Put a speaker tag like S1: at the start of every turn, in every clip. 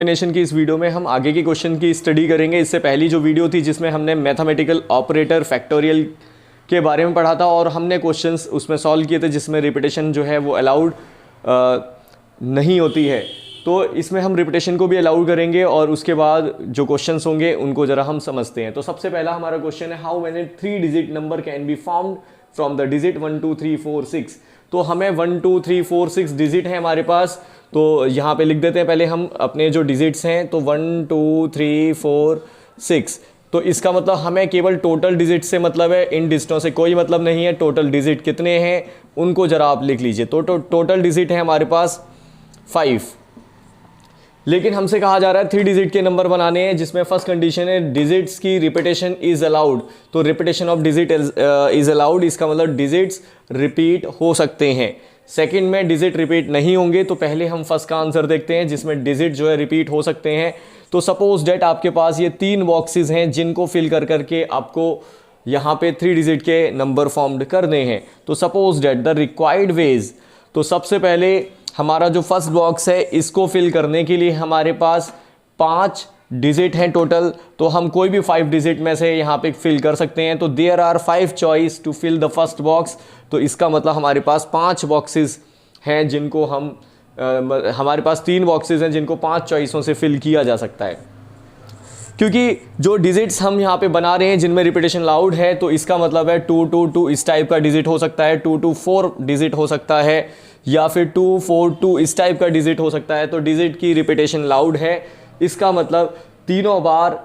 S1: Explanation की इस video में हम आगे के क्वेश्चन की स्टडी करेंगे। इससे पहली जो वीडियो थी जिसमें हमने मैथमेटिकल ऑपरेटर फैक्टोरियल के बारे में पढ़ा था और हमने क्वेश्चंस उसमें सॉल्व किए थे जिसमें रिपीटेशन जो है वो अलाउड नहीं होती है। तो इसमें हम रिपीटेशन को भी अलाउड करेंगे और उसके बाद जो क्वेश्चंस होंगे उनको ज़रा हम समझते हैं। तो सबसे पहला हमारा क्वेश्चन है, how many 3 digit number can be found from the digit 1 2 3 4 6। तो हमें 1 2 3 4 6 डिजिट है हमारे पास। तो यहाँ पे लिख देते हैं पहले हम अपने जो डिजिट्स हैं। तो 1 2 3 4 6। तो इसका मतलब हमें केवल टोटल डिजिट से मतलब है, इन डिजिटों से कोई मतलब नहीं है। टोटल डिजिट कितने हैं उनको ज़रा आप लिख लीजिए। तो टोटल डिजिट है हमारे पास 5। लेकिन हमसे कहा जा रहा है 3 डिजिट के नंबर बनाने हैं, जिसमें फर्स्ट कंडीशन है डिजिट्स की रिपीटेशन इज अलाउड। तो repetition of digit is allowed, इसका मतलब डिजिट्स रिपीट हो सकते हैं। सेकंड में डिजिट रिपीट नहीं होंगे। तो पहले हम फर्स्ट का आंसर देखते हैं जिसमें डिजिट जो है रिपीट हो सकते हैं। तो सपोज डेट आपके पास ये 3 बॉक्सेस हैं जिनको फिल कर करके आपको यहाँ पे 3 डिजिट के नंबर फॉर्म्ड करने हैं। तो suppose that the required wage, तो सबसे पहले हमारा जो फर्स्ट बॉक्स है इसको फिल करने के लिए हमारे पास 5 डिजिट हैं टोटल। तो हम कोई भी 5 डिजिट में से यहाँ पे फिल कर सकते हैं। तो there are 5 choice to fill the first box. तो इसका मतलब हमारे पास 5 बॉक्सेस हैं जिनको हम हमारे पास 3 बॉक्सेस हैं जिनको 5 चॉइसों से फिल किया जा सकता है। क्योंकि जो डिजिट्स हम यहाँ पे बना रहे हैं जिनमें रिपीटेशन लाउड है, तो इसका मतलब है 2 2 2 इस टाइप का डिजिट हो सकता है, 2 2 4 डिजिट हो सकता है, या फिर 2 4 2 इस टाइप का डिजिट हो सकता है। तो डिजिट की रिपीटेशन लाउड है। इसका मतलब तीनों बार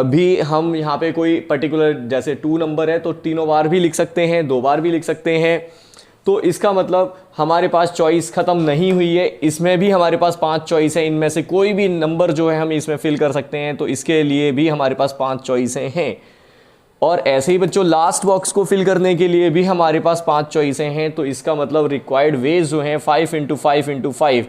S1: भी हम यहाँ पे कोई पर्टिकुलर, जैसे 2 नंबर है तो तीनों बार भी लिख सकते हैं, 2 बार भी लिख सकते हैं। तो इसका मतलब हमारे पास चॉइस ख़त्म नहीं हुई है। इसमें भी हमारे पास 5 चॉइस है, इनमें से कोई भी नंबर जो है हम इसमें फिल कर सकते हैं। तो इसके लिए भी हमारे पास 5 चॉइसें हैं। और ऐसे ही बच्चों लास्ट बॉक्स को फिल करने के लिए भी हमारे पास 5 चॉइसें हैं। तो इसका मतलब रिक्वायर्ड वेज जो हैं 5 × 5 × 5।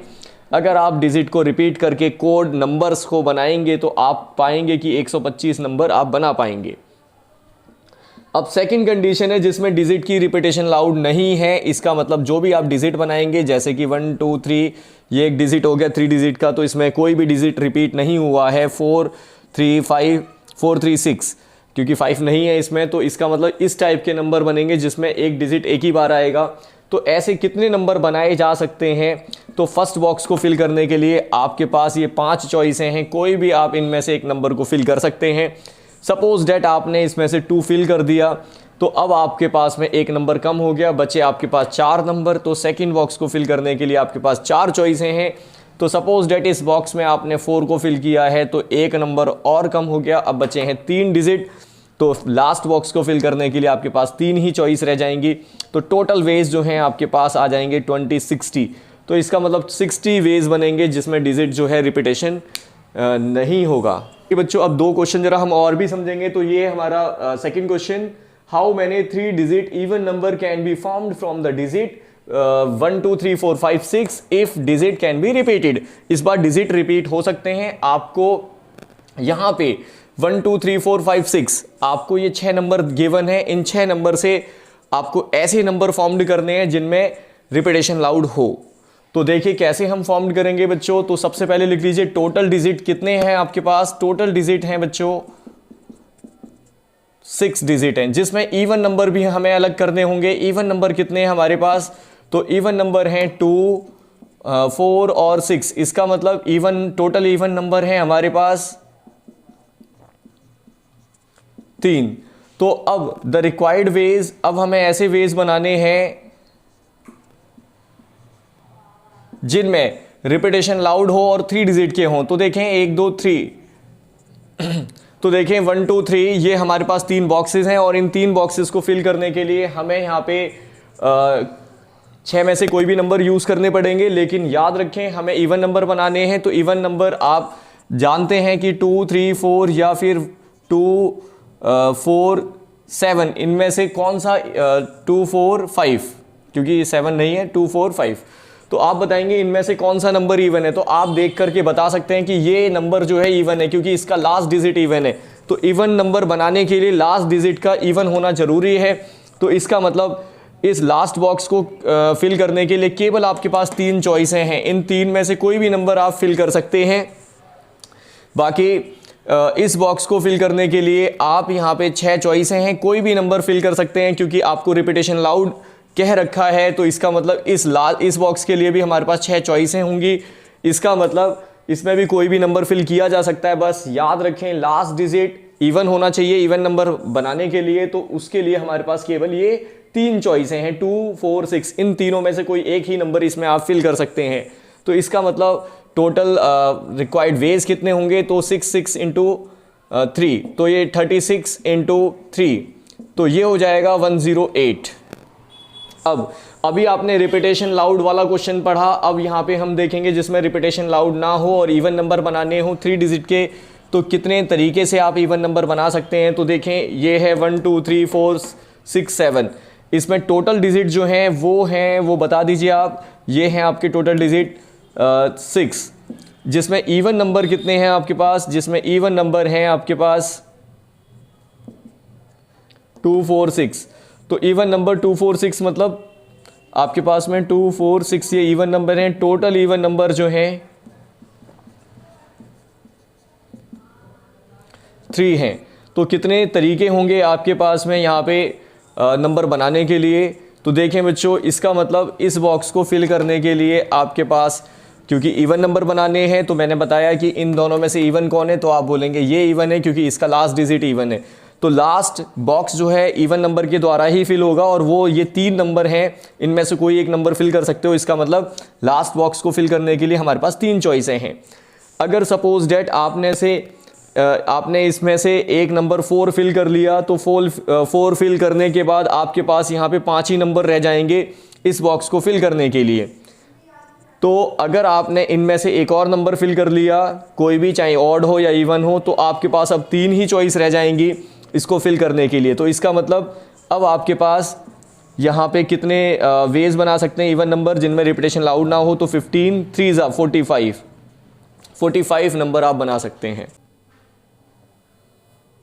S1: अगर आप डिजिट को रिपीट करके कोड नंबर्स को बनाएंगे तो आप पाएंगे कि 125 नंबर आप बना पाएंगे। अब सेकंड कंडीशन है जिसमें डिजिट की रिपीटेशन लाउड नहीं है। इसका मतलब जो भी आप डिजिट बनाएंगे, जैसे कि 1 2 3, ये एक डिजिट हो गया 3 डिजिट का, तो इसमें कोई भी डिजिट रिपीट नहीं हुआ है। 4 3 5 4 3 6, क्योंकि 5 नहीं है इसमें। तो इसका मतलब इस टाइप के नंबर बनेंगे जिसमें एक डिजिट एक ही बार आएगा। तो ऐसे कितने नंबर बनाए जा सकते हैं? तो फर्स्ट बॉक्स को फिल करने के लिए आपके पास ये 5 चॉइसें हैं, कोई भी आप इनमें से एक नंबर को फिल कर सकते हैं। सपोज डेट आपने इसमें से 2 फिल कर दिया, तो अब आपके पास में एक नंबर कम हो गया, बचे आपके पास 4 नंबर। तो सेकंड बॉक्स को फिल करने के लिए आपके पास 4 चॉइसें हैं। तो सपोज डेट इस बॉक्स में आपने 4 को फिल किया है तो एक नंबर और कम हो गया, अब बचे हैं 3 डिजिट। तो लास्ट बॉक्स को फिल करने के लिए आपके पास 3 ही चॉइस रह जाएंगी। तो टोटल वेज जो हैं आपके पास आ जाएंगे 20 60। तो इसका मतलब 60 वेज बनेंगे जिसमें डिजिट जो है रिपीटेशन नहीं होगा। बच्चों अब 2 क्वेश्चन जरा हम और भी समझेंगे। तो ये हमारा second question, how many 3 digit even number can be formed from the digit 1 2 3 4 5 6 if digit can be repeated. इस बार डिजिट रिपीट हो सकते हैं। आपको यहाँ पे 1 2 3 4 5 6 आपको ये 6 नंबर गिवन है। इन 6 नंबर से आपको ऐसे नंबर फॉर्म्ड करने हैं जिनमें रिपीटेशन लाउड हो। तो देखिए कैसे हम फॉर्म्ड करेंगे बच्चों। तो सबसे पहले लिख लीजिए टोटल डिजिट कितने हैं आपके पास। टोटल डिजिट हैं बच्चों 6 डिजिट हैं, जिसमें इवन नंबर भी हमें अलग करने होंगे। इवन नंबर कितने हैं हमारे पास? तो इवन नंबर हैं 2 4 और 6। इसका मतलब इवन टोटल इवन नंबर है हमारे पास 3। तो अब द रिक्वायर्ड वेज, अब हमें ऐसे वेज बनाने हैं जिनमें रिपीटेशन लाउड हो और 3 डिजिट के हों। तो देखें 1 2 3 तो देखें 1 2 3 ये हमारे पास 3 बॉक्सेस हैं और इन 3 बॉक्सेस को फिल करने के लिए हमें यहाँ पे 6 में से कोई भी नंबर यूज करने पड़ेंगे। लेकिन याद रखें हमें इवन नंबर बनाने हैं। तो इवन नंबर आप जानते हैं कि 2 3 4 या फिर 2 4 7, इनमें से कौन सा 2 4 5, क्योंकि 7 नहीं है, 2 4 5। तो आप बताएंगे इनमें से कौन सा नंबर इवन है। तो आप देख करके बता सकते हैं कि ये नंबर जो है इवन है, क्योंकि इसका लास्ट डिजिट इवन है। तो इवन नंबर बनाने के लिए लास्ट डिजिट का इवन होना जरूरी है। तो इसका मतलब इस लास्ट बॉक्स को फिल करने के लिए केवल आपके पास 3 चॉइसें हैं। इन 3 में से कोई भी नंबर आप फिल कर सकते हैं। बाकी इस बॉक्स को फिल करने के लिए आप यहाँ पे 6 चॉइसें हैं, कोई भी नंबर फिल कर सकते हैं क्योंकि आपको रिपीटेशन लाउड कह रखा है। तो इसका मतलब इस बॉक्स के लिए भी हमारे पास 6 चॉइसें होंगी। इसका मतलब इसमें भी कोई भी नंबर फिल किया जा सकता है। बस याद रखें लास्ट डिजिट इवन होना चाहिए इवन नंबर बनाने के लिए। तो उसके लिए हमारे पास केवल ये 3 चॉइसें हैं 2, 4, 6। इन तीनों में से कोई एक ही नंबर इसमें आप फिल कर सकते हैं। तो इसका मतलब टोटल रिक्वायर्ड वेज कितने होंगे, तो 6 इंटू 3, तो ये 36 इंटू 3, तो ये हो जाएगा 108। अब अभी आपने रिपीटेशन लाउड वाला क्वेश्चन पढ़ा। अब यहाँ पे हम देखेंगे जिसमें रिपीटेशन लाउड ना हो और इवन नंबर बनाने हो 3 डिजिट के, तो कितने तरीके से आप इवन नंबर बना सकते हैं। तो देखें ये है 1, 2, 3, 4, 6, 7। इसमें टोटल डिजिट जो हैं वो बता दीजिए आप। ये हैं आपके टोटल डिजिट 6। जिसमें इवन नंबर कितने हैं आपके पास, जिसमें इवन नंबर हैं आपके पास 2, 4, 6। तो इवन नंबर 2, 4, 6 मतलब आपके पास में 2, 4, 6 ये इवन नंबर हैं। टोटल इवन नंबर जो हैं 3 हैं। तो कितने तरीके होंगे आपके पास में यहाँ पे नंबर बनाने के लिए। तो देखें बच्चों, इसका मतलब इस बॉक्स को फिल करने के लिए आपके पास, क्योंकि इवन नंबर बनाने हैं तो मैंने बताया कि इन दोनों में से इवन कौन है, तो आप बोलेंगे ये इवन है क्योंकि इसका लास्ट डिजिट इवन है। तो लास्ट बॉक्स जो है इवन नंबर के द्वारा ही फिल होगा और वो ये 3 नंबर हैं, इनमें से कोई एक नंबर फिल कर सकते हो। इसका मतलब लास्ट बॉक्स को फिल करने के लिए हमारे पास 3 चॉइसें हैं। अगर सपोज डेट आपने इसमें से एक नंबर 4 फिल कर लिया, तो 4 फिल करने के बाद आपके पास यहाँ पे 5 ही नंबर रह जाएंगे इस बॉक्स को फिल करने के लिए। तो अगर आपने इनमें से एक और नंबर फिल कर लिया, कोई भी, चाहे ऑड हो या इवन हो, तो आपके पास अब 3 ही चॉइस रह जाएंगी इसको फिल करने के लिए। तो इसका मतलब अब आपके पास यहाँ पे कितने वेज बना सकते हैं इवन नंबर जिनमें रिपीटेशन लाउड ना हो, तो 15, 3 45 नंबर आप बना सकते हैं।